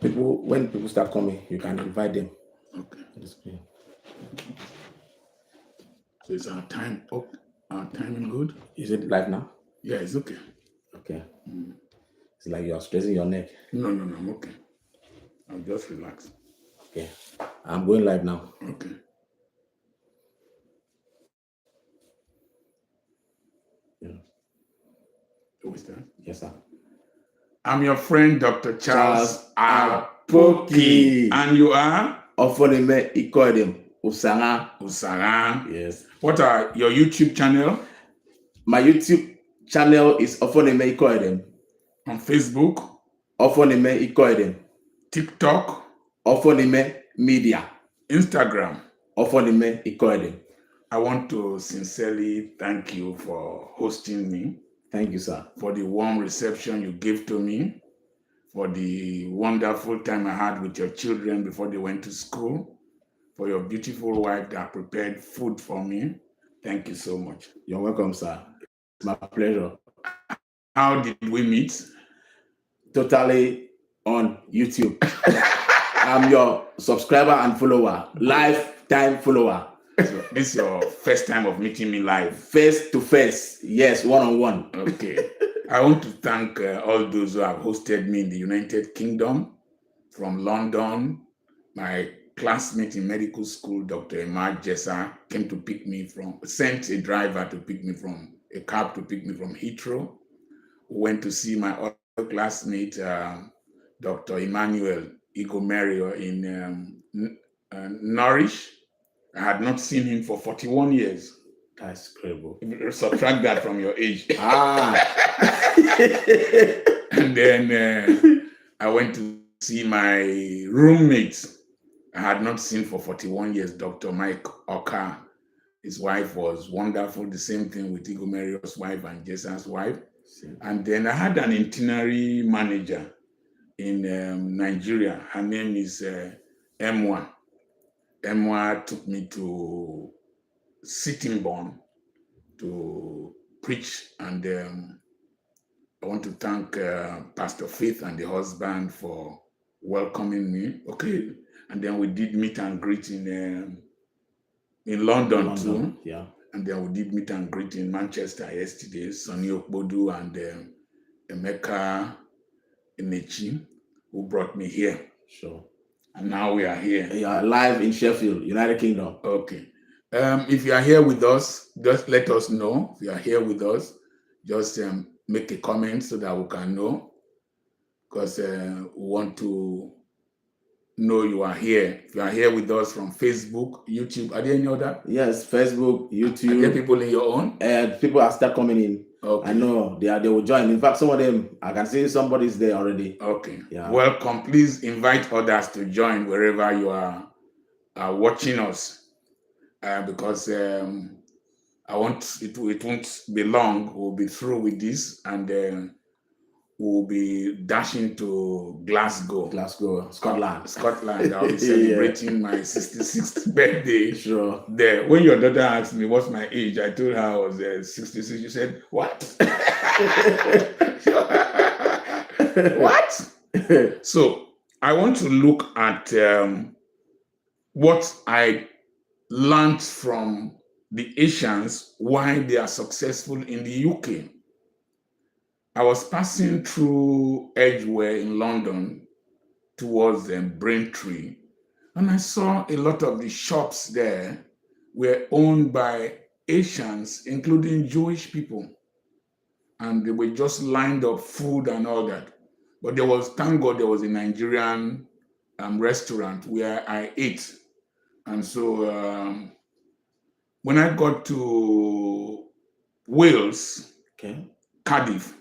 when people start coming, you can invite them. Okay. So is our time up? Our timing good? Is it live now? Yeah, it's okay. Okay. It's like you're stressing your neck. No, I'm okay. I'll just relax. Okay. I'm going live now. Okay. Yeah. Who is that? Yes, sir. I'm your friend, Dr. Charles Apoki. And you are? Ofoneme Ikodem. Usara. Yes. What are your YouTube channel? My YouTube channel is Ofoneme Ikodem. On Facebook? Ofoneme Ikodem. TikTok? Ofoneme Media. Instagram? Ofoneme Ikodem. I want to sincerely thank you for hosting me. Thank you, sir. For the warm reception you gave to me, for the wonderful time I had with your children before they went to school, for your beautiful wife that prepared food for me. Thank you so much. You're welcome, sir. It's my pleasure. How did we meet? Totally on YouTube. I'm your subscriber and follower, lifetime follower. So this is your first time of meeting me live? Face to face, yes, one-on-one. Okay. I want to thank all those who have hosted me in the United Kingdom, from London. My classmate in medical school, Dr. Emad Jessa, sent a driver to pick me from, a cab to pick me from Heathrow. Went to see my other classmate, Dr. Emmanuel Igomerio in Norwich. I had not seen him for 41 years. That's incredible. Subtract that from your age. And then I went to see my roommate. I had not seen for 41 years, Dr. Mike Oka. His wife was wonderful. The same thing with Igomerio's wife and Jessa's wife. And then I had an itinerary manager in Nigeria. Her name is Emwa. Emwa took me to Sittingbourne to preach, and I want to thank Pastor Faith and the husband for welcoming me. Okay, and then we did meet and greet in London too. Yeah. And then we did meet and greet in Manchester yesterday. Sonny Okbodu and Emeka Enechi, who brought me here. Sure. And now we are here. Yeah, live in Sheffield, United Kingdom. Okay. If you are here with us, just let us know. If you are here with us, just make a comment so that we can know, because we want to know you are here. If you are here with us from Facebook, YouTube, are there any other? Yes, Facebook, YouTube. Are there people in your own? People are still coming in. Okay. I know they will join. In fact, some of them, I can see somebody's there already. Okay. Yeah. Welcome. Please invite others to join wherever you are watching us, because I want it won't be long. We'll be through with this, and we'll be dashing to Glasgow, Scotland. I'll be celebrating my 66th birthday. Sure. There. When your daughter asked me what's my age, I told her I was 66. You said, what? What? So I want to look at what I learned from the Asians, why they are successful in the UK. I was passing through Edgware in London towards Braintree, and I saw a lot of the shops there were owned by Asians, including Jewish people. And they were just lined up, food and all that. But thank God, there was a Nigerian restaurant where I ate. And so when I got to Wales, okay, Cardiff,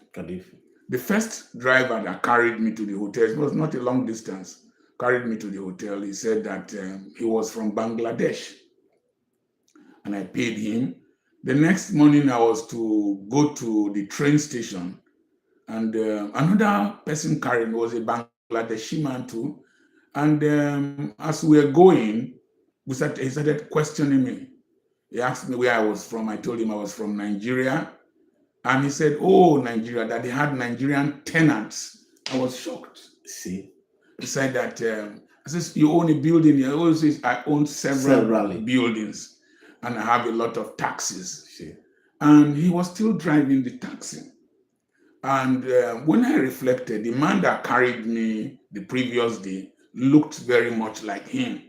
the first driver that carried me to the hotel, it was not a long distance, carried me to the hotel. He said that he was from Bangladesh. And I paid him. The next morning, I was to go to the train station, and another person carrying was a Bangladeshi man too. And as we were going, he started questioning me. He asked me where I was from. I told him I was from Nigeria. And he said, oh, Nigeria, that they had Nigerian tenants. I was shocked. See? He said that, I says, you own a building. He always says, I own several buildings and I have a lot of taxis. See. And he was still driving the taxi. And when I reflected, the man that carried me the previous day looked very much like him.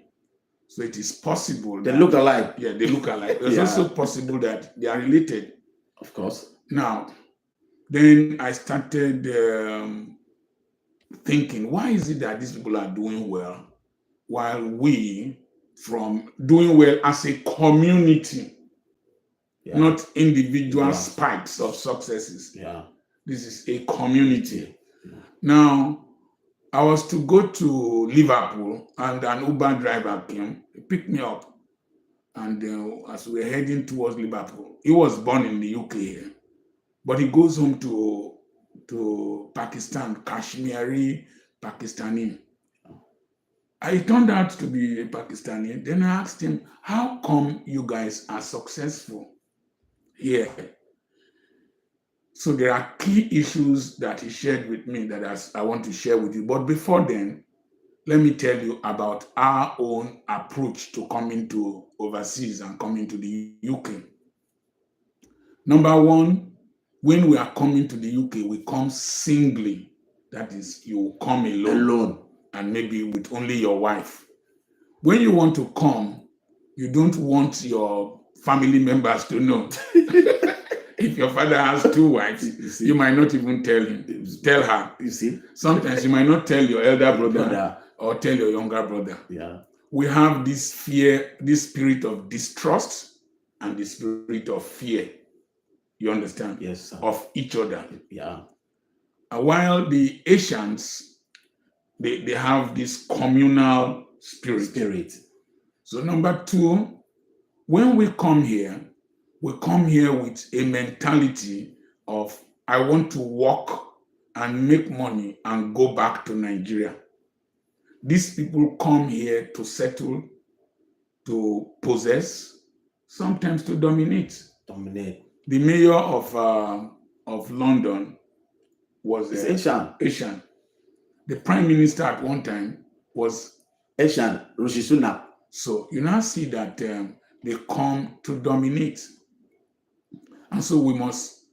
So it is possible. They look alike. Yeah, they look alike. It's Yeah. also possible that they are related. Of course. Now, then I started thinking, why is it that these people are doing well while we, from doing well as a community, not individual spikes of successes. Yeah. This is a community. Now, I was to go to Liverpool and an Uber driver came, he picked me up. And as we were heading towards Liverpool, he was born in the UK here, but he goes home to Pakistan, Kashmiri Pakistani. It turned out to be a Pakistani. Then I asked him, how come you guys are successful here? So there are key issues that he shared with me that I want to share with you. But before then, let me tell you about our own approach to coming to overseas and coming to the UK. Number one, when we are coming to the UK, we come singly. That is, you come alone. And maybe with only your wife. When you want to come, you don't want your family members to know. If your father has 2 wives, you might not even tell her. You see? Sometimes you might not tell your elder brother or tell your younger brother. Yeah. We have this fear, this spirit of distrust and the spirit of fear. You understand? Yes, sir. Of each other. Yeah. While the Asians, they have this communal spirit. So number 2, when we come here with a mentality of, I want to work and make money and go back to Nigeria. These people come here to settle, to possess, sometimes to dominate. The mayor of London was Asian. The prime minister at one time was Asian, Rishi Sunak. So you now see that they come to dominate. And so we must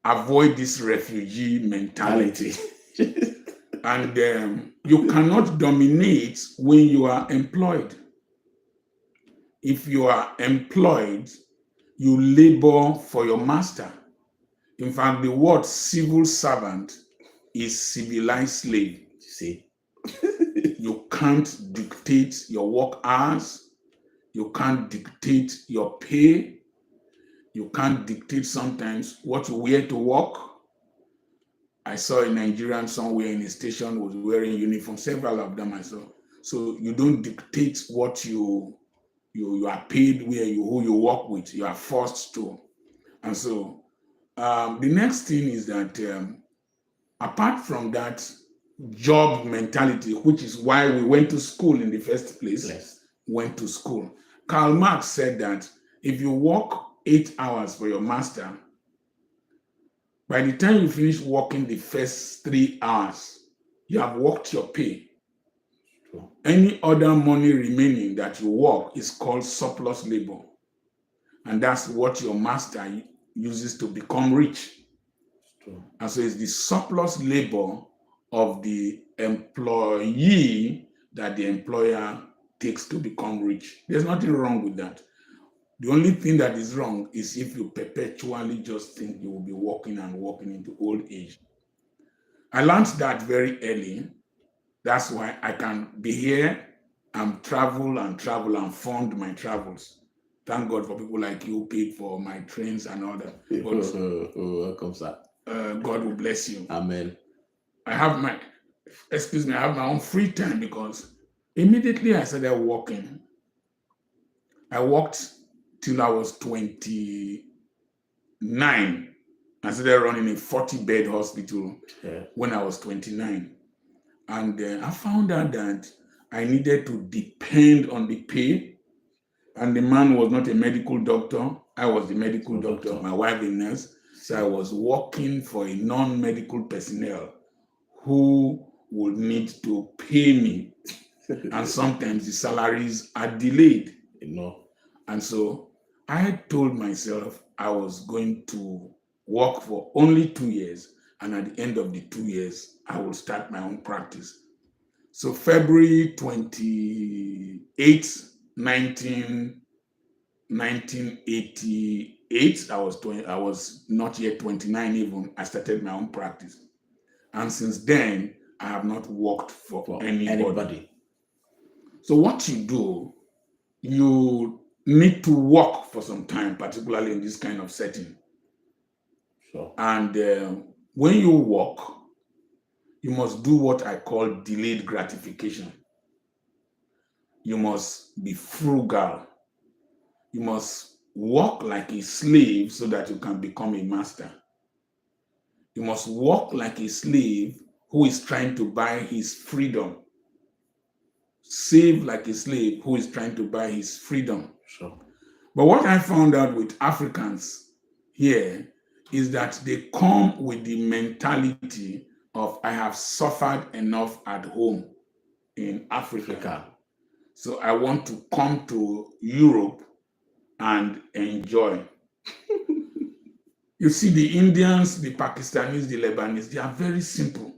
avoid this refugee mentality. And you cannot dominate when you are employed. If you are employed, you labor for your master. In fact, the word civil servant is civilized slave. See? You can't dictate your work hours. You can't dictate your pay. You can't dictate sometimes what you wear to work. I saw a Nigerian somewhere in a station was wearing uniform, several of them I saw. So you don't dictate what you are paid, who you work with. You are forced to. And so the next thing is that apart from that job mentality, which is why we went to school in the first place, went to school. Karl Marx said that if you work 8 hours for your master, by the time you finish working the first 3 hours, you have worked your pay. Any other money remaining that you work is called surplus labor. And that's what your master uses to become rich. And so it's the surplus labor of the employee that the employer takes to become rich. There's nothing wrong with that. The only thing that is wrong is if you perpetually just think you will be working and working into old age. I learned that very early. That's why I can be here and travel and fund my travels. Thank God for people like you paid for my trains and all that. Welcome, sir. God will bless you. Amen. I have my own free time because immediately I started working. I worked till I was 29. I started running a 40-bed hospital when I was 29. And I found out that I needed to depend on the pay. And the man was not a medical doctor. I was the medical doctor, my wife a nurse. So I was working for a non-medical personnel who will need to pay me. And sometimes the salaries are delayed. And so I told myself I was going to work for only 2 years. And at the end of the 2 years, I will start my own practice. So February 28, 1988, I was not yet 29 even. I started my own practice. And since then, I have not worked for anybody. So what you do, you need to work for some time, particularly in this kind of setting. Sure. And when you work, you must do what I call delayed gratification. You must be frugal. You must work like a slave so that you can become a master. You must work like a slave who is trying to buy his freedom. Save like a slave who is trying to buy his freedom. Sure. But what I found out with Africans here is that they come with the mentality of, I have suffered enough at home in Africa. So I want to come to Europe and enjoy. You see, the Indians, the Pakistanis, the Lebanese, they are very simple,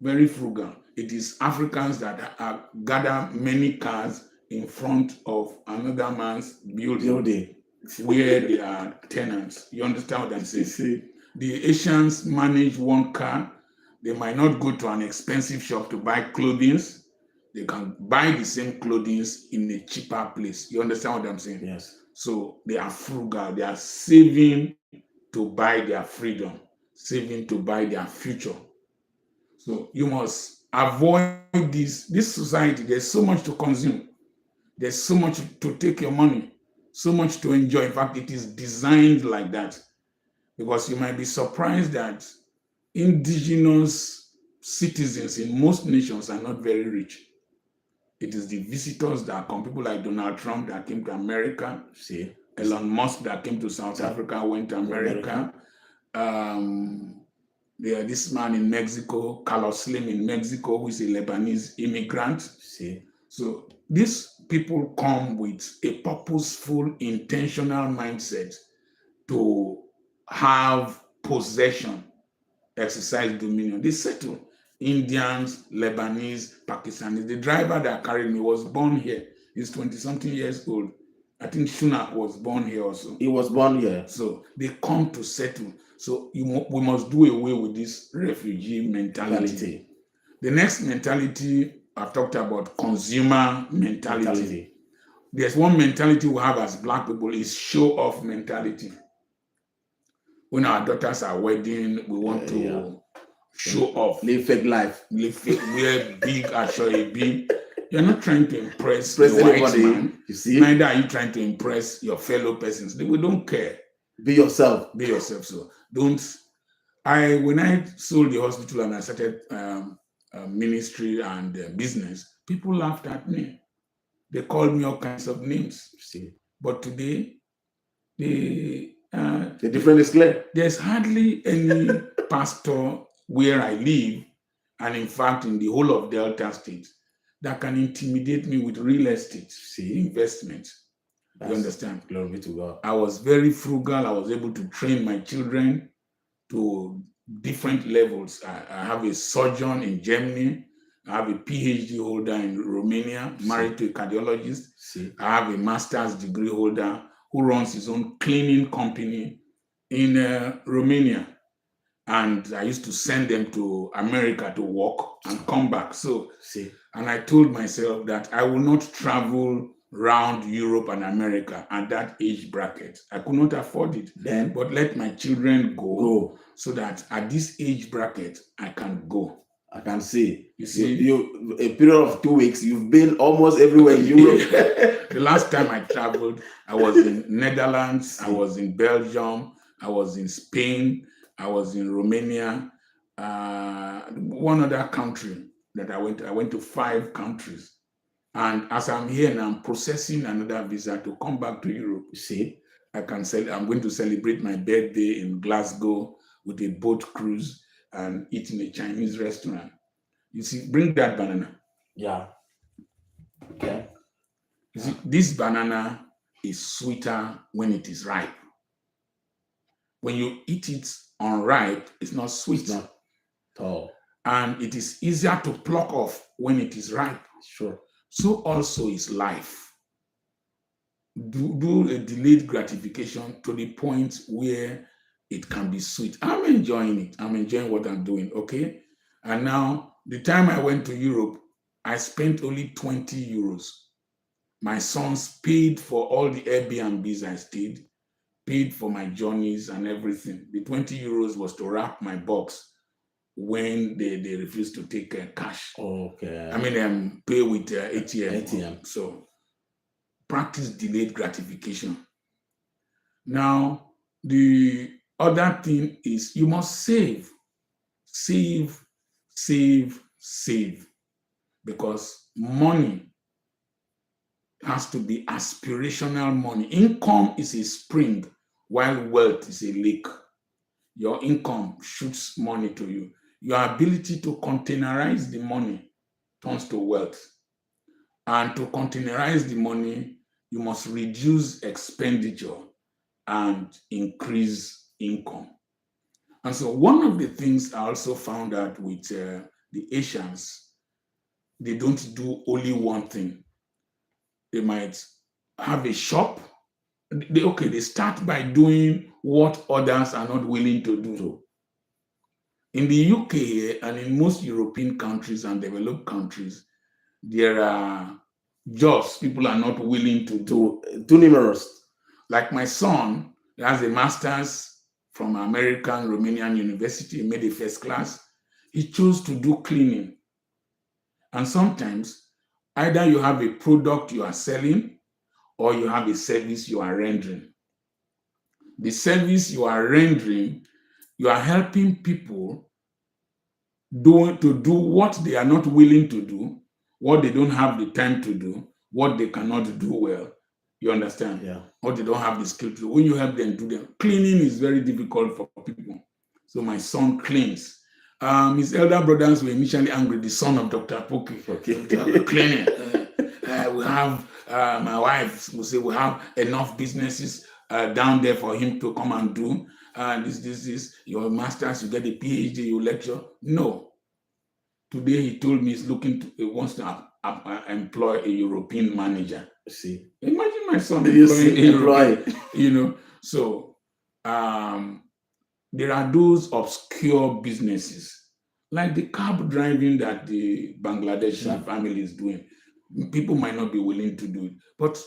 very frugal. It is Africans that gather many cars in front of another man's building where they are tenants. You understand what I'm saying? The Asians manage one car. They might not go to an expensive shop to buy clothing. They can buy the same clothing in a cheaper place. You understand what I'm saying? Yes. So they are frugal. They are saving to buy their freedom, saving to buy their future. So you must avoid this society. There's so much to consume. There's so much to take your money, so much to enjoy. In fact, it is designed like that, because you might be surprised that indigenous citizens in most nations are not very rich. It is the visitors that come, people like Donald Trump that came to America, Elon Musk that came to South Africa, went to America. This man in Mexico, Carlos Slim in Mexico, who is a Lebanese immigrant. So these people come with a purposeful, intentional mindset to have possession, exercise dominion. They settle. Indians, Lebanese, Pakistanis. The driver that carried me was born here. He's 20-something years old. I think Shunak was born here also. He was born here. So they come to settle. So we must do away with this refugee mentality. The next mentality I've talked about, consumer mentality. There's one mentality we have as Black people, is show-off mentality. When our daughters are wedding, we want to show off. Live fake life. Live fake, wear big, big. You're not trying to impress the white man. You see? Neither are you trying to impress your fellow persons. We don't care. Be yourself. Be yourself. So when I sold the hospital and I started ministry and business, people laughed at me. They called me all kinds of names. But today, the difference is clear. There's hardly any pastor where I live, and in fact in the whole of Delta State, that can intimidate me with real estate investment. You understand? Glory be to God. I was very frugal. I was able to train my children to different levels. I have a surgeon in Germany. I have a PhD holder in Romania, married to a cardiologist. I have a master's degree holder who runs his own cleaning company in Romania. And I used to send them to America to work and come back. And I told myself that I will not travel around Europe and America at that age bracket. I could not afford it. But let my children go so that at this age bracket, I can go. I can see. You see? You a period of 2 weeks, you've been almost everywhere in Europe. The last time I traveled, I was in Netherlands, I was in Belgium, I was in Spain, I was in Romania, one other country that I went to 5 countries. And as I'm here now, I'm processing another visa to come back to Europe. You see, I'm going to celebrate my birthday in Glasgow with a boat cruise and eat in a Chinese restaurant. You see, bring that banana. Yeah. Okay. You see, this banana is sweeter when it is ripe. When you eat it unripe, it's not sweet. It's not at all. And it is easier to pluck off when it is ripe. Sure. So also is life. Do a delayed gratification to the point where it can be sweet. I'm enjoying it. I'm enjoying what I'm doing, okay? And now, the time I went to Europe, I spent only 20 euros. My sons paid for all the Airbnbs I stayed, paid for my journeys and everything. The 20 euros was to wrap my box when they refused to take cash. Okay. I mean, pay with ATM. ATM. So, practice delayed gratification. Now, the other thing is you must save. Save, save, save. Because money has to be aspirational money. Income is a spring, while wealth is a lake. Your income shoots money to you. Your ability to containerize the money turns to wealth. And to containerize the money, you must reduce expenditure and increase income. And so one of the things I also found out with the Asians, they don't do only one thing. They might have a shop. They start by doing what others are not willing to do. In the UK and in most European countries and developed countries, there are jobs people are not willing to do. Too numerous. Like my son, he has a master's from American Romanian University, he made a first class. He chose to do cleaning. And sometimes, either you have a product you are selling or you have a service you are rendering. The service you are rendering, you are helping people to do what they are not willing to do, what they don't have the time to do, what they cannot do well. You understand? Yeah. Or they don't have the skill to do. When you help them do them, cleaning is very difficult for people. So my son cleans. His elder brothers were initially angry, the son of Dr. Apoki. Okay. Cleaning. We have, my wife will say, we have enough businesses down there for him to come and do. This, your master's, you get a PhD, you lecture. No. Today he told me he wants to employ a European manager. See. Imagine my son employing a European, So there are those obscure businesses, like the cab driving that the Bangladeshi family is doing. People might not be willing to do it. But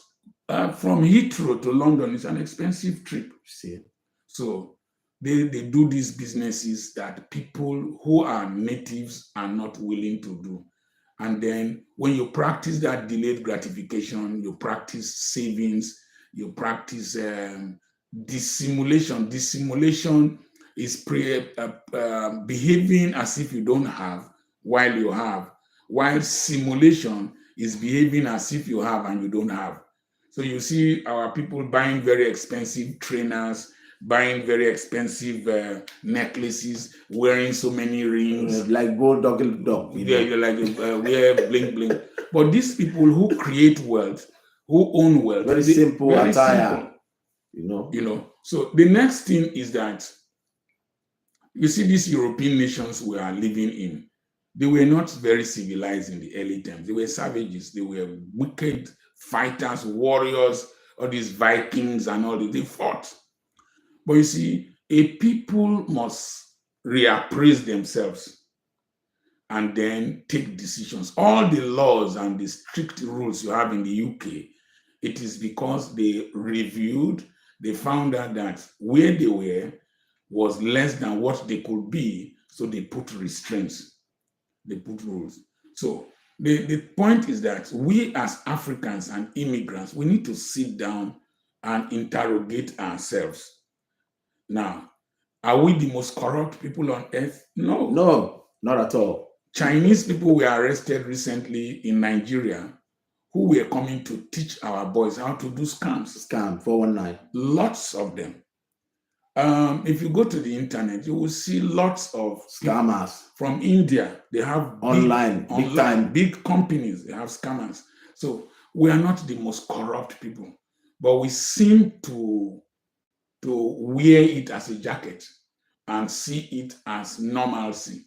from Heathrow to London is an expensive trip. See. So they do these businesses that people who are natives are not willing to do. And then when you practice that delayed gratification, you practice savings, you practice dissimulation. Dissimulation is behaving as if you don't have while you have, while simulation is behaving as if you have and you don't have. So you see our people buying very expensive trainers, buying very expensive necklaces, wearing so many rings. Like gold dog. Yeah, you're like wear bling bling. But these people who create wealth, who own wealth, very simple attire. Simple. So the next thing is that you see these European nations we are living in, they were not very civilized in the early times. They were savages. They were wicked fighters, warriors, all these Vikings and all that. They fought. But you see, a people must reappraise themselves and then take decisions. All the laws and the strict rules you have in the UK, it is because they reviewed, they found out that where they were was less than what they could be, so they put restraints, they put rules. So the point is that we as Africans and immigrants, we need to sit down and interrogate ourselves. Now, are we the most corrupt people on earth? No. No, not at all. Chinese people were arrested recently in Nigeria who were coming to teach our boys how to do scams. Scam, 419. Lots of them. If you go to the internet, you will see lots of Scammers from India. They have online, big time. big companies. They have scammers. So we are not the most corrupt people, but we seem to wear it as a jacket and see it as normalcy.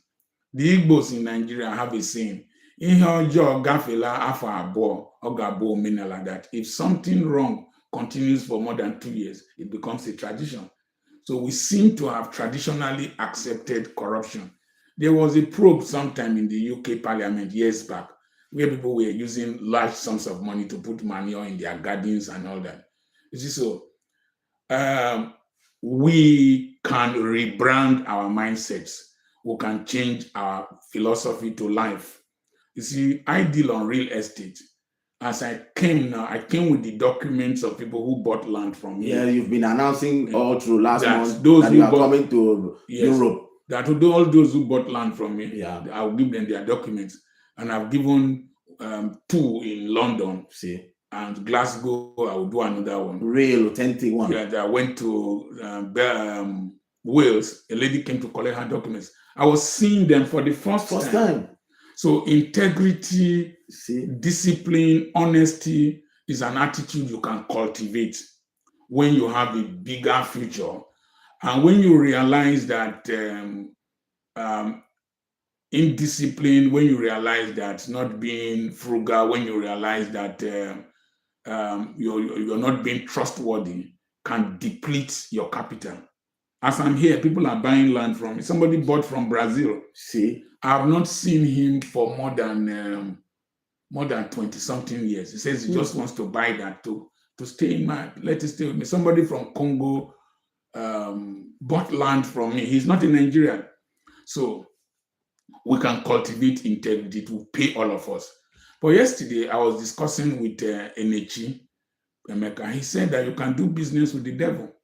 The Igbos in Nigeria have a saying, "Ihe ọjọọ gafela afọ abụọ, ọ ga-abụ omenala," that if something wrong continues for more than 2 years, it becomes a tradition. So we seem to have traditionally accepted corruption. There was a probe sometime in the UK Parliament years back where people were using large sums of money to put manure in their gardens and all that. You see, so we can rebrand our mindsets. We can change our philosophy to life. You see, I deal on real estate. As I came now, I came with the documents of people who bought land from me. Yeah, you've been announcing all through last month those that who you are bought- coming to Europe. That all those who bought land from me, Yeah. I'll give them their documents. And I've given 2 in London. See, And Glasgow, I will do another one. real authentic one. Yeah, I went to Wales. A lady came to collect her documents. I was seeing them for the first time. So integrity, See, discipline, honesty is an attitude you can cultivate when you have a bigger future. And when you realize that indiscipline, when you realize that not being frugal, when you realize that you're not being trustworthy, can deplete your capital. As I'm here, people are buying land from me. Somebody bought from Brazil. see, I have not seen him for more than 20-something years. He says he just wants to buy that to stay in let it stay with me. Somebody from Congo bought land from me. He's not in Nigeria. So we can cultivate integrity to pay all of us. But yesterday, I was discussing with Enechi Emeka. He said that you can do business with the devil.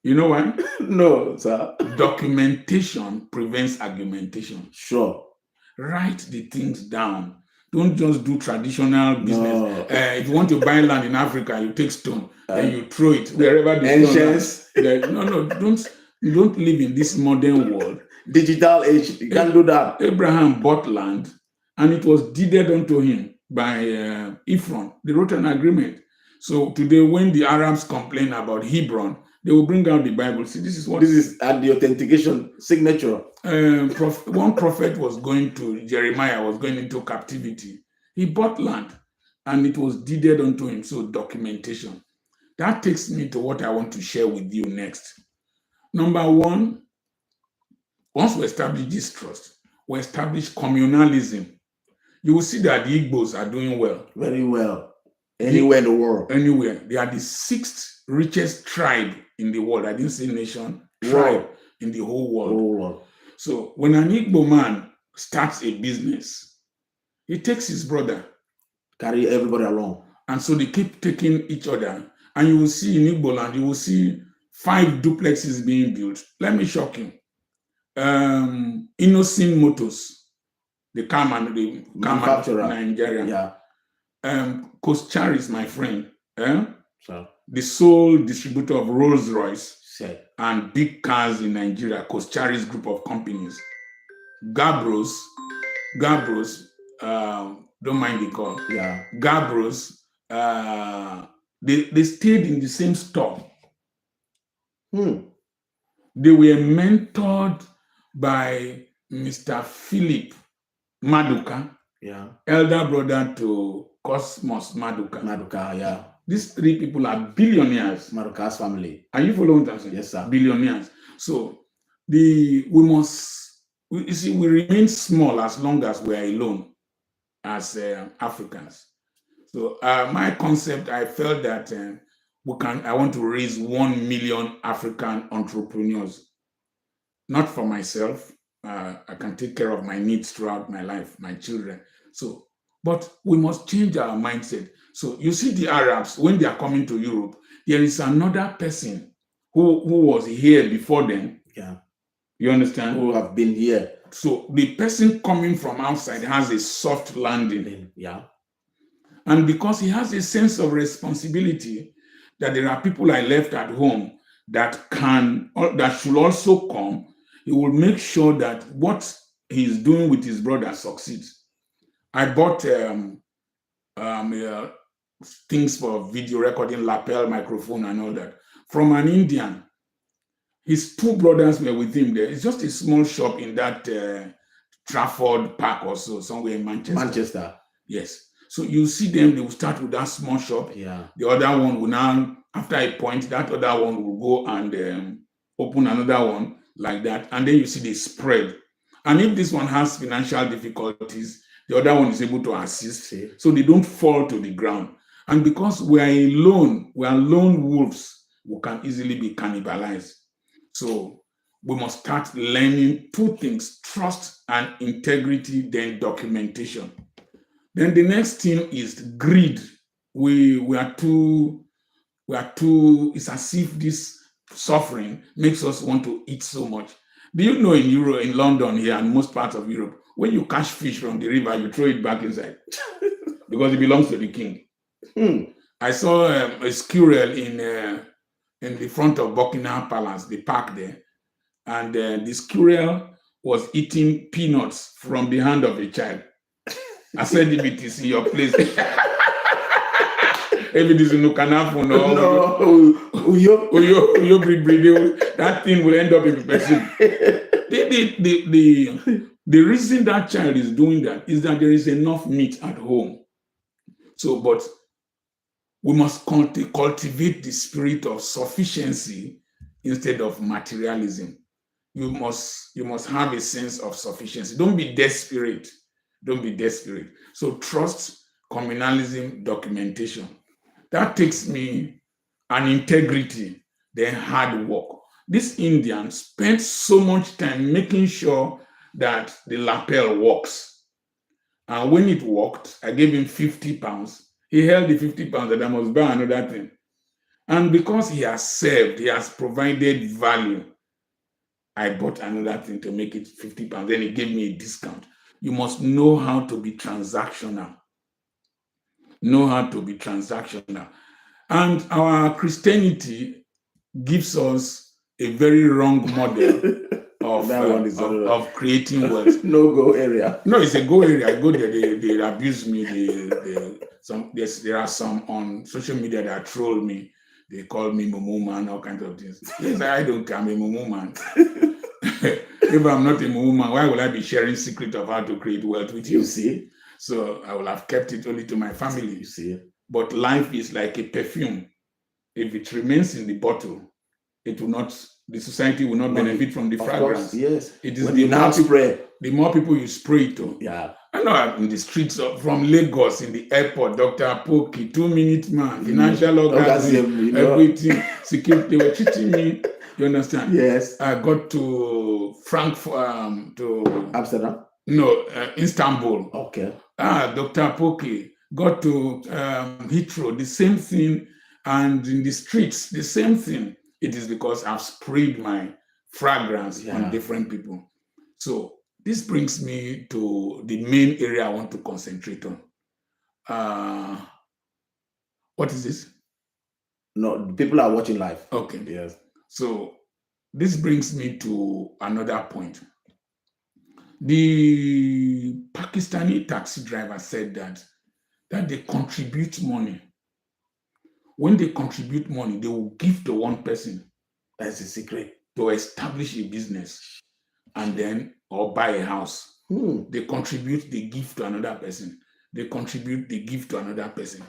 You know why? No, sir. Documentation prevents argumentation. Sure. Write the things down. Don't just do traditional business. No. If you want to buy land in Africa, you take stone and you throw it wherever the stone is. No, don't live in this modern world. Digital age, you can't do that. Abraham bought land and it was deeded unto him by Ephron. They wrote an agreement. So today, when the Arabs complain about Hebron, they will bring out the Bible. See, this is what this is at the authentication signature. One prophet was going to Jeremiah, was going into captivity. He bought land and it was deeded unto him. So documentation. That takes me to what I want to share with you next. Number one, once we establish this trust, we establish communalism. You will see that the Igbos are doing well. Very well. Anywhere in the world. Anywhere. They are the 6th richest tribe in the world. I didn't say nation, tribe in the whole world. So when an Igbo man starts a business, he takes his brother. Carry everybody along. And so they keep taking each other. And you will see in Igbo land, you will see 5 duplexes being built. Let me shock you. Innocent Motors, the car manufacturer, Nigeria. Yeah. Koschar is my friend. So, the sole distributor of Rolls Royce say. and big cars in Nigeria, Koschar's group of companies. Gabros, don't mind the call. Yeah. Gabros, they stayed in the same store. They were mentored by Mr. Philip Maduka, elder brother to Cosmos Maduka. Maduka, yeah. These 3 people are billionaires. Maduka's family. Are you following what I'm saying? Yes, sir. Billionaires. So we remain small as long as we are alone as Africans. So my concept, I felt that I want to raise 1 million African entrepreneurs. Not for myself. I can take care of my needs throughout my life, my children. So, but we must change our mindset. So you see the Arabs, when they are coming to Europe, there is another person who was here before them. Yeah. You understand? Who have been here. So the person coming from outside has a soft landing. Yeah. And because he has a sense of responsibility, that there are people I left at home that should also come. He will make sure that what he's doing with his brother succeeds. I bought things for video recording, lapel microphone and all that from an Indian. His two brothers were with him there. It's just a small shop in that Trafford Park or so, somewhere in Manchester. Yes. So you see them, they will start with that small shop. Yeah. The other one will now, after a point, that other one will go and open another one like that. And then you see they spread. And if this one has financial difficulties, the other one is able to assist. So they don't fall to the ground. And because we are lone wolves, we can easily be cannibalized. So we must start learning two things: trust and integrity, then documentation. Then the next thing is greed. We are too, it's as if this suffering makes us want to eat so much. Do you know in London here and most parts of Europe, when you catch fish from the river, you throw it back inside because it belongs to the king. I saw a squirrel in the front of Buckingham Palace, the park there, and the squirrel was eating peanuts from the hand of a child. I said, if it is in your place, if it is in Ukanafu, that thing will end up in the person. The reason that child is doing that is that there is enough meat at home. So, but we must cultivate the spirit of sufficiency instead of materialism. You must have a sense of sufficiency. Don't be desperate. Don't be desperate. So trust, communalism, documentation. That takes me an integrity, then hard work. This Indian spent so much time making sure that the lapel works. And when it worked, I gave him 50 pounds. He held the 50 pounds that I must buy another thing. And because he has served, he has provided value, I bought another thing to make it 50 pounds. Then he gave me a discount. You must know how to be transactional. Know how to be transactional. And our Christianity gives us a very wrong model of creating wealth. No-go area. No, it's a go area. I go there, they abuse me. There are some on social media that troll me. They call me Mumu man, all kinds of things. Yes, I don't care. I'm a Mumu man. If I'm not a Mumu man, why would I be sharing secret of how to create wealth with you? You see? So I will have kept it only to my family. You see? But life is like a perfume. If it remains in the bottle, it will not. The society will not benefit from the fragrance. Course, yes. It is the more people you spray it to. Yeah. I know in the streets from Lagos, in the airport, Dr. Apoki, 2-minute man, financial orgasm, everything, security, they were treating me. You understand? Yes. I got to Frankfurt, to Amsterdam? No, Istanbul. Okay. Dr. Apoki got to Heathrow, the same thing, and in the streets, the same thing. It is because I've sprayed my fragrance on different people. So this brings me to the main area I want to concentrate on. What is this? No, people are watching live. Okay. Yes. So this brings me to another point. The Pakistani taxi driver said that they contribute money. When they contribute money, they will give to one person. That's a secret. To establish a business and then, or buy a house. They contribute, they give to another person. They contribute, they give to another person.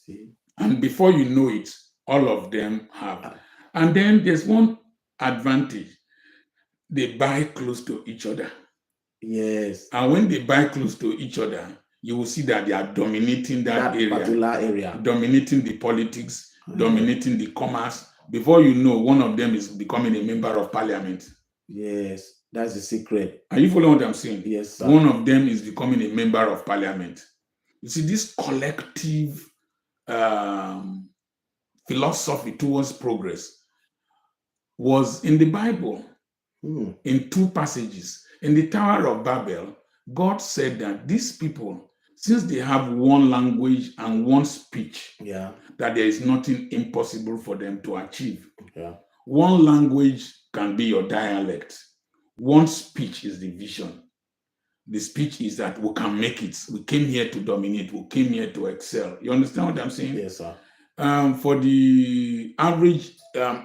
See? And before you know it, all of them have. And then there's one advantage. They buy close to each other. Yes. And when they buy close to each other, you will see that they are dominating that area. Particular area. Dominating the politics, dominating the commerce. Before you know, one of them is becoming a member of parliament. Yes, that's the secret. Are you following what I'm saying? Yes, sir. One of them is becoming a member of parliament. You see, this collective philosophy towards progress was in the Bible in two passages. In the Tower of Babel, God said that these people since they have one language and one speech, Yeah. that there is nothing impossible for them to achieve. Yeah. One language can be your dialect. One speech is the vision. The speech is that we can make it. We came here to dominate. We came here to excel. You understand what I'm saying? Yes, sir. For the average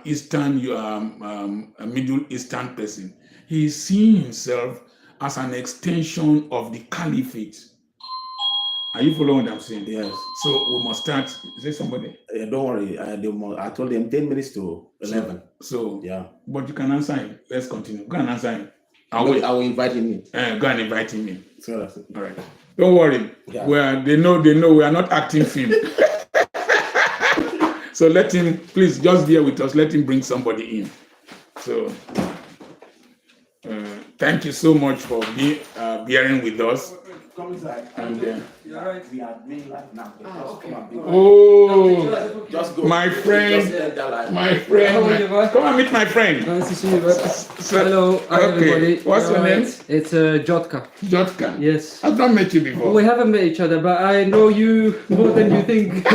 Eastern, Middle Eastern person, he is seeing himself as an extension of the caliphate. Are you following what I'm saying? Yes. So we must start. Is there somebody? Don't worry. I told them 10 minutes to 11. So yeah. But you can answer him. Let's continue. Go and answer him. I will invite him in. Go and invite him in. So that's it. All right. Don't worry. Yeah. They know we are not acting film. So let him, please just bear with us. Let him bring somebody in. So thank you so much for bearing with us. Come inside. And You're right. we are doing live now. Okay. Oh, Just go. my friend. My friend. How are you, boy? Come and meet my friend. Nice to see you, bro. So- Hello, hi okay. everybody. What's your name? It's Jotka. Jotka. Yes. I've not met you before. We haven't met each other, but I know you more than you think.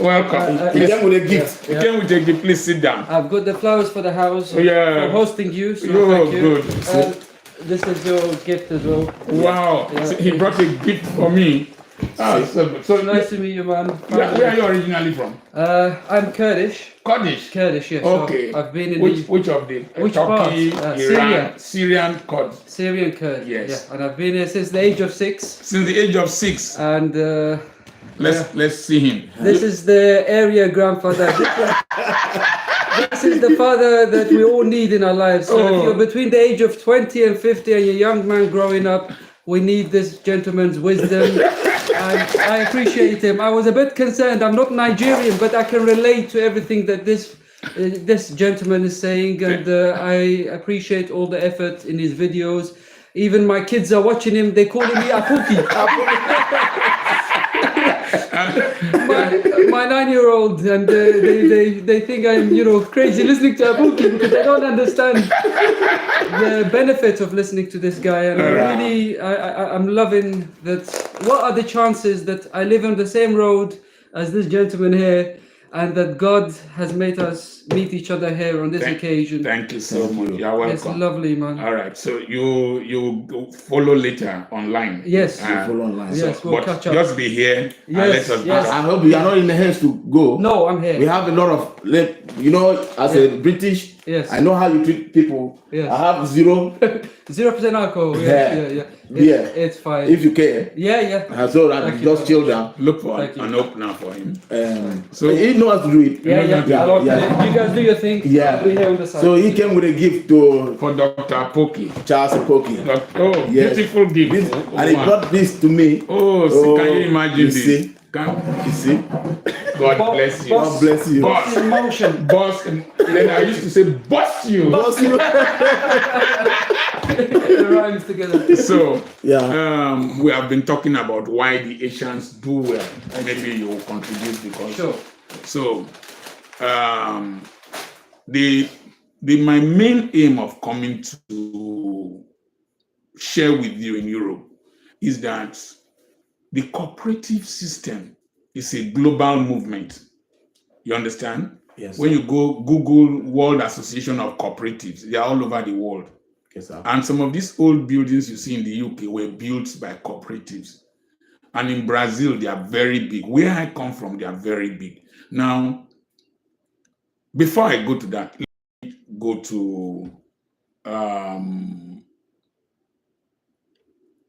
Welcome. He came with a gift. You came with a gift. Please sit down. I've got the flowers for the house. Yeah. For hosting you. So Oh, thank you. good. This is your gift as well. Wow. Yeah. So he brought a gift for me. So Nice to meet you, man. where are you originally from? I'm Kurdish. Kurdish. Kurdish, yes. Okay. So I've been in Which of the Which Turkey, part? Iran, Syrian Kurd. Syrian Kurd. Yes. Yeah. And I've been here since the age of 6. Since the age of 6. And Let's see him. this is the area grandfather. This is the father that we all need in our lives. So if you're between the age of 20 and 50 and you're a young man growing up, we need this gentleman's wisdom. And I appreciate him. I was a bit concerned. I'm not Nigerian, but I can relate to everything that this gentleman is saying. And I appreciate all the effort in his videos. Even my kids are watching him. They're calling me Apoki. my 9-year-old, and they think I'm crazy listening to Apoki because they don't understand the benefit of listening to this guy. And I'm loving that. What are the chances that I live on the same road as this gentleman here, and that God has made us meet each other here on this occasion? Thank you so much. You're welcome. It's lovely, man. All right. So you follow later online. Yes. Follow online. Yes, we'll catch up. Just be here and Yes, let us yes. I hope you are not in the hands to go. No, I'm here. We have a lot of, as a British, Yes. I know how you treat people. Yes. I have 0. 0% alcohol. Yeah. Yeah. It's fine. If you care. Yeah. So that Thank you. just chill down. look for Thank you. an opener for him. So he knows how to do it. Yeah. You guys do your thing. Yeah. I'll be here on the side. So he came with a gift to For Dr. Apoki. Charles Apoki. Oh, Yes. beautiful gift. This, Oh, and he wow. brought this to me. Oh, can you imagine you this? see? Can- You see? God bless you. God bless you. Boss. in motion. Boss. Then I used to say, boss you. Boss you. It rhymes together. So, Yeah. we have been talking about why the Asians do well. Maybe you will contribute because. Sure. So, my main aim of coming to share with you in Europe is that the cooperative system is a global movement. You understand? Yes. When you go Google World Association of Cooperatives, they are all over the world. Yes, sir. And some of these old buildings you see in the UK were built by cooperatives. And in Brazil, they are very big. Where I come from, they are very big. Now, before I go to that, let me go to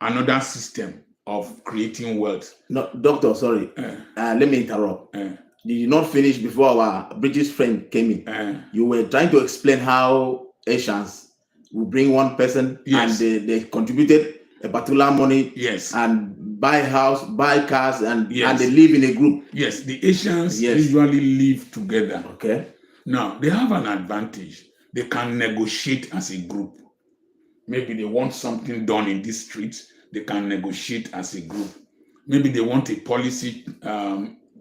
another system of creating wealth. No, doctor, sorry. Let me interrupt. Did you not finish before our British friend came in? You were trying to explain how Asians will bring one person Yes. and they contributed a particular money Yes. and buy house, buy cars, and Yes. they live in a group. Yes, the Asians Yes. usually live together. Okay. Now, they have an advantage. They can negotiate as a group. Maybe they want something done in this street, they can negotiate as a group. Maybe they want a policy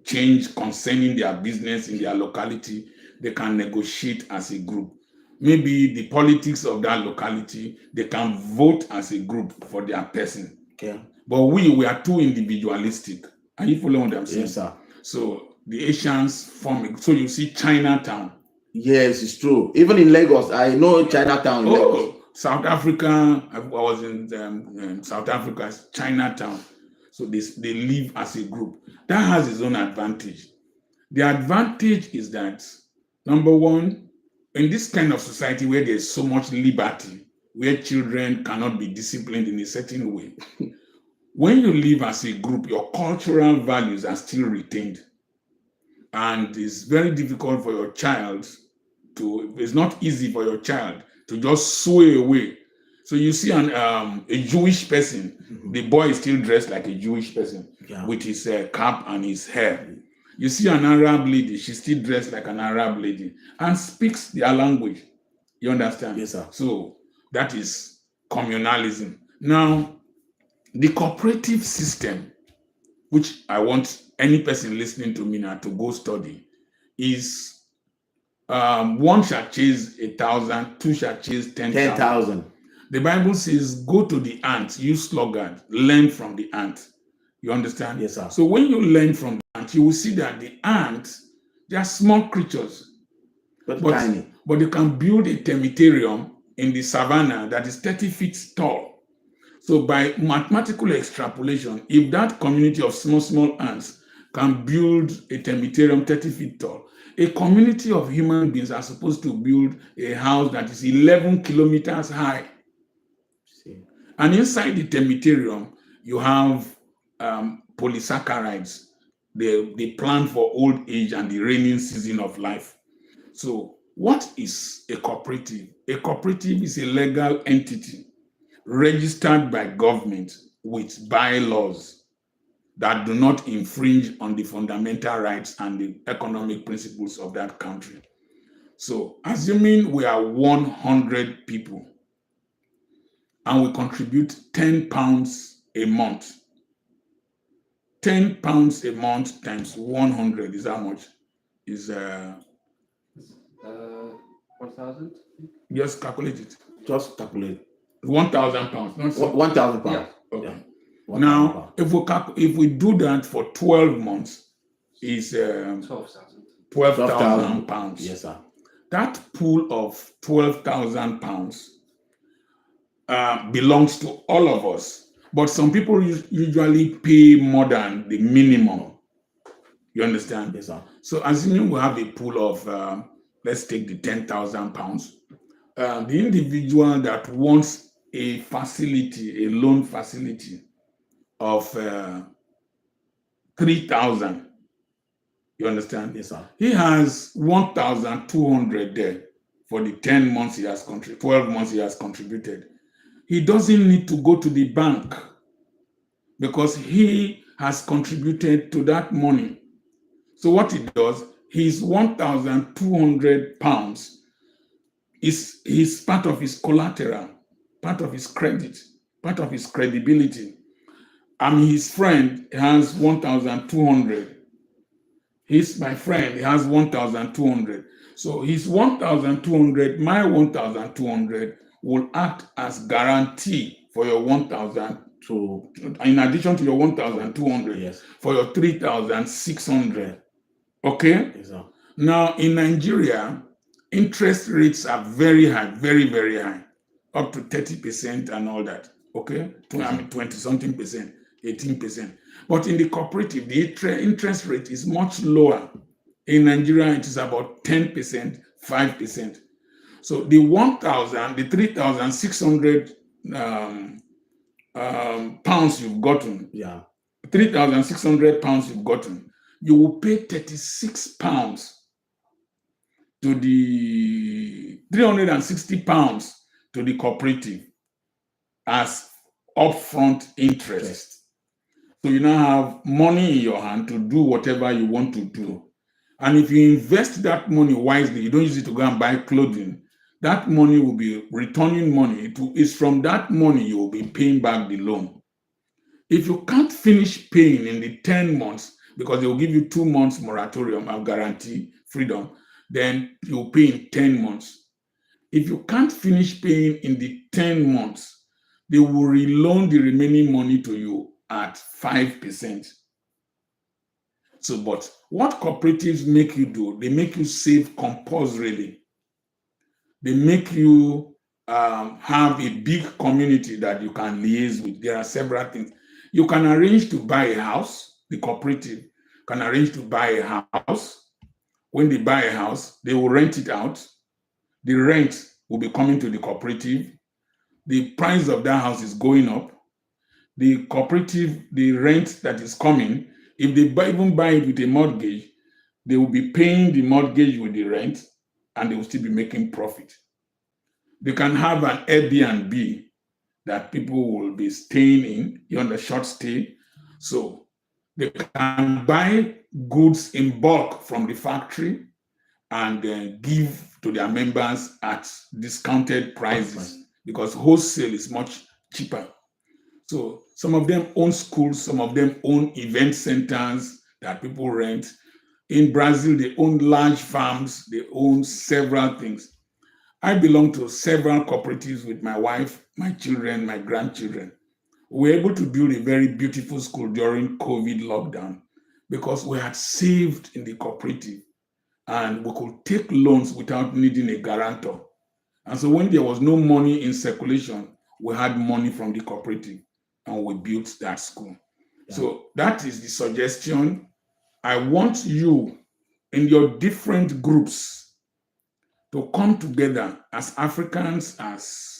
change concerning their business in their locality, they can negotiate as a group. Maybe the politics of that locality, they can vote as a group for their person. Okay. But we are too individualistic. Are you following what I'm saying? Yes, sir. So the Asians form it. So you see Chinatown. Yes, it's true. Even in Lagos, I know Chinatown in Lagos. South Africa. I was in South Africa's Chinatown. So they live as a group. That has its own advantage. The advantage is that, number one, in this kind of society where there's so much liberty, where children cannot be disciplined in a certain way, when you live as a group, your cultural values are still retained. And it's very difficult for your child it's not easy for your child to just sway away. So you see a Jewish person, the boy is still dressed like a Jewish person with his cap and his hair. You see an Arab lady, she's still dressed like an Arab lady and speaks their language. You understand? Yes, sir. So that is communalism. Now, the cooperative system, which I want any person listening to me now to go study, is one shall chase 1,000, two shall chase 10,000. The Bible says, go to the ant, use sluggard, learn from the ant. You understand? Yes, sir. So when you learn from the ant, you will see that the ants, they are small creatures. But tiny. But they can build a termitarium in the savannah that is 30 feet tall. So by mathematical extrapolation, if that community of small ants can build a termitarium 30 feet tall, a community of human beings are supposed to build a house that is 11 kilometers high. And inside the termitarium, you have polysaccharides. They plant for old age and the rainy season of life. So what is a cooperative? A cooperative is a legal entity registered by government with bylaws that do not infringe on the fundamental rights and the economic principles of that country. So assuming we are 100 people and we contribute 10 pounds a month, 10 pounds a month times 100 is how much? Is 1,000? just calculate it. Just calculate. 1,000 pounds. Not 1,000 pounds. Yeah. Okay. Yeah. Now, if we do that for 12 months, is 12,000 pounds. Yes, sir. That pool of 12,000 pounds belongs to all of us. But some people usually pay more than the minimum. You understand? Yes, sir. So assuming we have a pool of, let's take the 10,000 pounds, the individual that wants a facility, a loan facility of 3,000, you understand? Yes, sir. He has 1,200 there for the 10 months he has contributed, 12 months he has contributed. He doesn't need to go to the bank because he has contributed to that money. So what he does, his 1,200 pounds is part of his collateral, part of his credit, part of his credibility. His friend has 1,200. He's my friend, he has 1,200. So his 1,200, my 1,200 will act as guarantee for your 1,000, in addition to your 1,200, yes, for your 3,600. Okay? Yes, sir. Now, in Nigeria, interest rates are very high, very, very high, up to 30% and all that. Okay? 20-something percent, 18%. But in the cooperative, the interest rate is much lower. In Nigeria, it is about 10%, 5%. So the 3,600 pounds you've gotten, 3,600 pounds you've gotten, you will pay 36 pounds to the 360 pounds to the cooperative as upfront interest. So you now have money in your hand to do whatever you want to do. And if you invest that money wisely, you don't use it to go and buy clothing, that money will be returning money. It's from that money you will be paying back the loan. If you can't finish paying in the 10 months, because they will give you 2 months moratorium of guarantee freedom, then you'll pay in 10 months. If you can't finish paying in the 10 months, they will reloan the remaining money to you at 5%. So, but what cooperatives make you do, they make you save compulsorily. They make you have a big community that you can liaise with. There are several things. You can arrange to buy a house. The cooperative can arrange to buy a house. When they buy a house, they will rent it out. The rent will be coming to the cooperative. The price of that house is going up. The cooperative, the rent that is coming, if they even buy it with a mortgage, they will be paying the mortgage with the rent, and they will still be making profit. They can have an Airbnb that people will be staying in on the short stay. So they can buy goods in bulk from the factory and give to their members at discounted prices, because wholesale is much cheaper. So some of them own schools, some of them own event centers that people rent. In Brazil, they own large farms, they own several things. I belong to several cooperatives with my wife, my children, my grandchildren. We were able to build a very beautiful school during COVID lockdown because we had saved in the cooperative and we could take loans without needing a guarantor. And so when there was no money in circulation, we had money from the cooperative and we built that school. Yeah. So that is the suggestion. I want you in your different groups to come together as Africans, as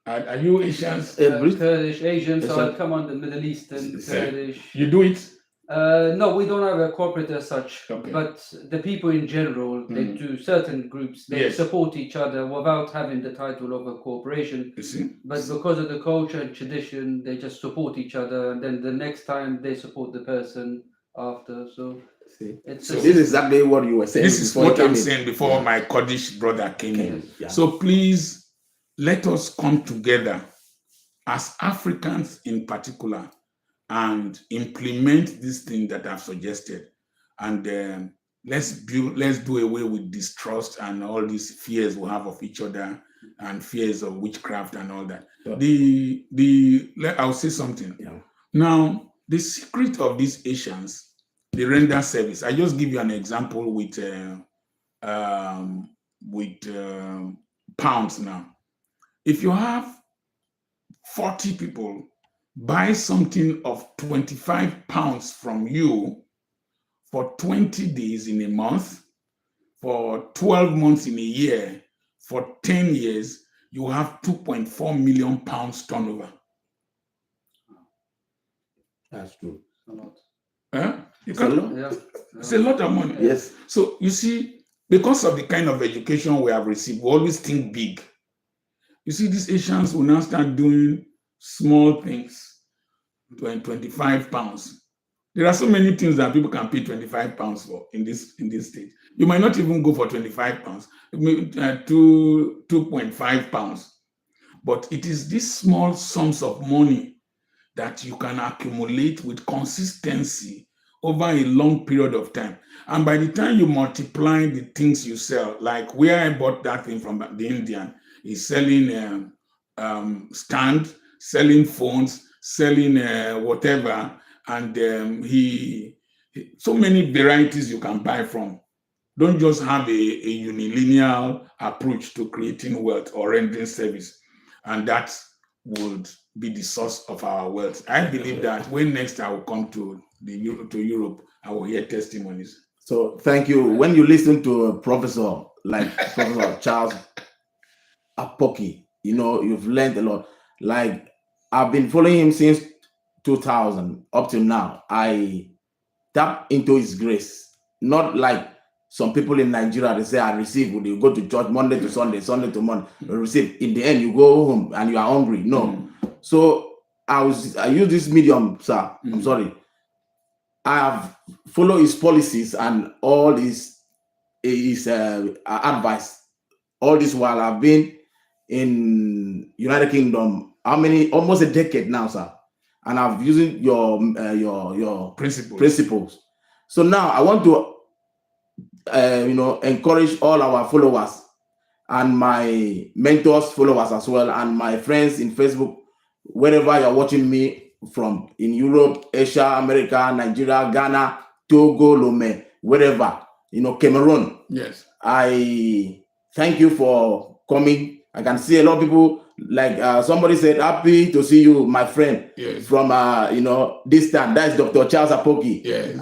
are you Asians? Kurdish, Asian, so I'll come on the Middle Eastern, Kurdish. You do it? No, we don't have a corporate as such, okay. But the people in general, they do certain groups, they support each other without having the title of a corporation. You see? But because of the culture and tradition, they just support each other, and then the next time they support the person after. So this is exactly what you were saying. This is what I'm saying before my Kurdish brother came in. Yeah. So please let us come together as Africans in particular and implement this thing that I've suggested. And let's do away with distrust and all these fears we have of each other and fears of witchcraft and all that. Yeah. I'll say something. Yeah. Now, the secret of these Asians, they render service. I just give you an example with pounds now. If you have 40 people buy something of 25 pounds from you for 20 days in a month, for 12 months in a year, for 10 years, you have 2.4 million pounds turnover. That's true. A lot. It's a lot of money. Yes. So you see, because of the kind of education we have received, we always think big. You see, these Asians will now start doing small things, 25 pounds. There are so many things that people can pay 25 pounds for in this state. You might not even go for 25 pounds, 2.5 pounds. But it is these small sums of money that you can accumulate with consistency over a long period of time. And by the time you multiply the things you sell, like where I bought that thing from the Indian, is selling stand, selling phones, selling whatever, and so many varieties you can buy from. Don't just have a unilinear approach to creating wealth or rendering service, and that would be the source of our wealth. I believe that when next I will come to Europe, I will hear testimonies. So thank you. When you listen to a professor like Professor Charles Apoki, you've learned a lot. Like, I've been following him since 2000 up till now. I tap into his grace, not like some people in Nigeria. They say, I receive. When you go to church Monday to Sunday, Sunday to Monday, you receive. In the end, you go home and you are hungry. No. So I use this medium, sir. I'm sorry. I have followed his policies and all his advice. All this while I've been in United Kingdom, almost a decade now, sir. And I've using your principles. So now I want to encourage all our followers and my mentors followers as well, and my friends in Facebook wherever you're watching me from, in Europe, Asia, America, Nigeria, Ghana, Togo, Lome, wherever, Cameroon. Yes. I thank you for coming. I can see a lot of people, like somebody said, happy to see you, my friend. Yes. From this time. That's Dr. Charles Apoki. Yes.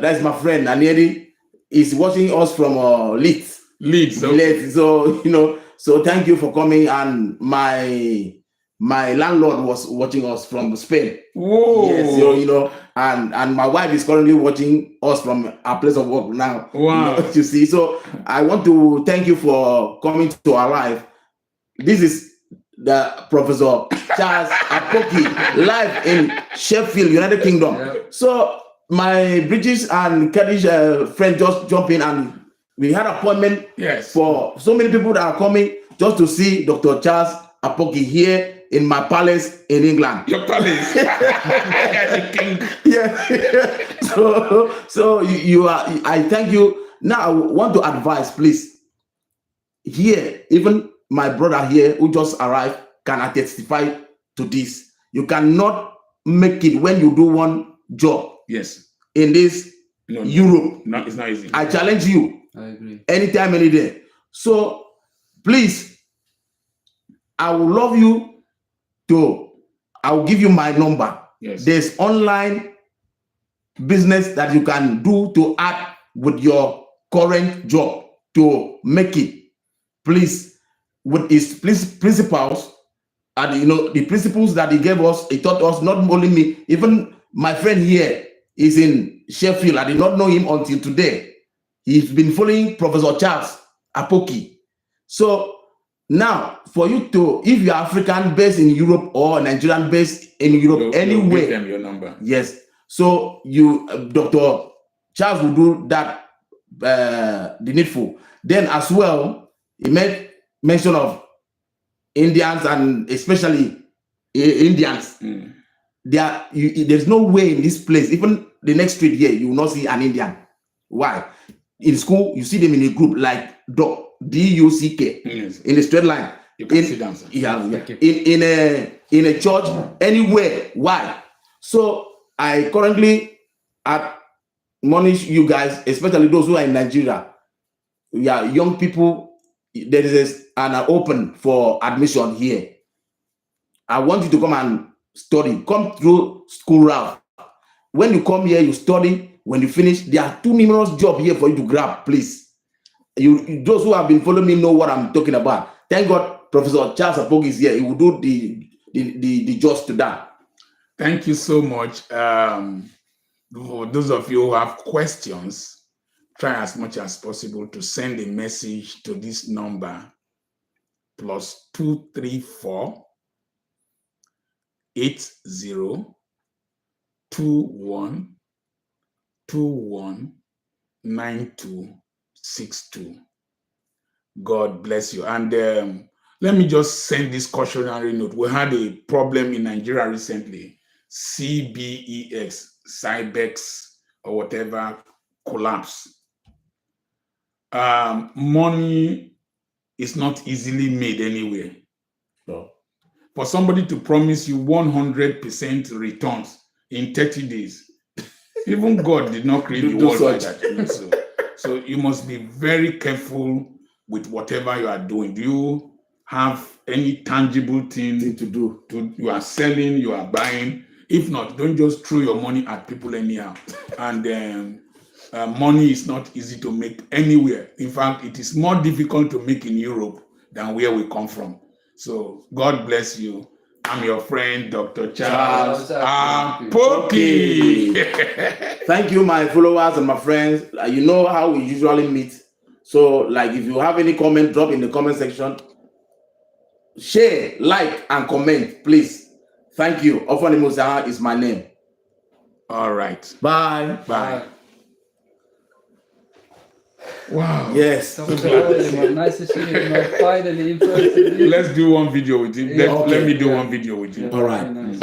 That's my friend Anieri. Is watching us from Leeds. Leeds. Okay. Leeds. So so thank you for coming. And my landlord was watching us from Spain. Whoa. Yes, so and my wife is currently watching us from our place of work now. Wow. You see, so I want to thank you for coming to our live. This is the Professor Charles Apoki live in Sheffield, United Kingdom. Yeah. So my British and Kurdish friend just jump in, and we had an appointment. Yes. For so many people that are coming just to see Dr. Charles Apoki here in my palace in England. Your palace. The king. Yeah. So you are. I thank you. Now I want to advise, please. Here, even my brother here who just arrived can testify to this. You cannot make it when you do one job. Yes. In this Europe. No, it's not easy. I challenge you. I agree. Anytime, any day. So please, I will love you to. I will give you my number. Yes. There's online business that you can do to add with your current job to make it. Please, with his principles, and the principles that he gave us, he taught us, not only me, even my friend here is in Sheffield. I did not know him until today. He's been following Professor Charles Apoki. So now, for you to, if you're African based in Europe or Nigerian based in Europe, anywhere, give them your number. Yes. So you, Dr. Charles will do that, the needful. Then as well, he made mention of Indians, and especially Indians. Mm. There's no way in this place, even the next street here, you will not see an Indian. Why? In school, you see them in a group like DUCK. Yes. In a straight line. You can sit down, sir. Yeah. In a church, anywhere. Why? So I currently admonish you guys, especially those who are in Nigeria. We are young people. There is an open for admission here. I want you to come and study. Come through school route. When you come here, you study. When you finish, there are too numerous jobs here for you to grab, please. Those who have been following me know what I'm talking about. Thank God Professor Charles Apoki is here. He will do the just to that. Thank you so much. For those of you who have questions, try as much as possible to send a message to this number, +234 80 21 21 9262. God bless you. And let me just send this cautionary note. We had a problem in Nigeria recently. CBEX, Cybex, or whatever, collapse. Money is not easily made anywhere. No. For somebody to promise you 100% returns in 30 days, even God did not create the world like that. So you must be very careful with whatever you are doing. Do you have any tangible thing to do? You are selling, you are buying. If not, don't just throw your money at people anyhow. And money is not easy to make anywhere. In fact, it is more difficult to make in Europe than where we come from. So God bless you. I'm your friend, Dr. Charles Apoki. Thank you, my followers and my friends. You know how we usually meet. So, like, if you have any comment, drop in the comment section. Share, like, and comment, please. Thank you. Ofani Musa is my name. All right. Bye. Bye. Wow. Yes. Nice to see you. Finally, in person. Let's do one video with you. Let me do one video with you. All right. Nice.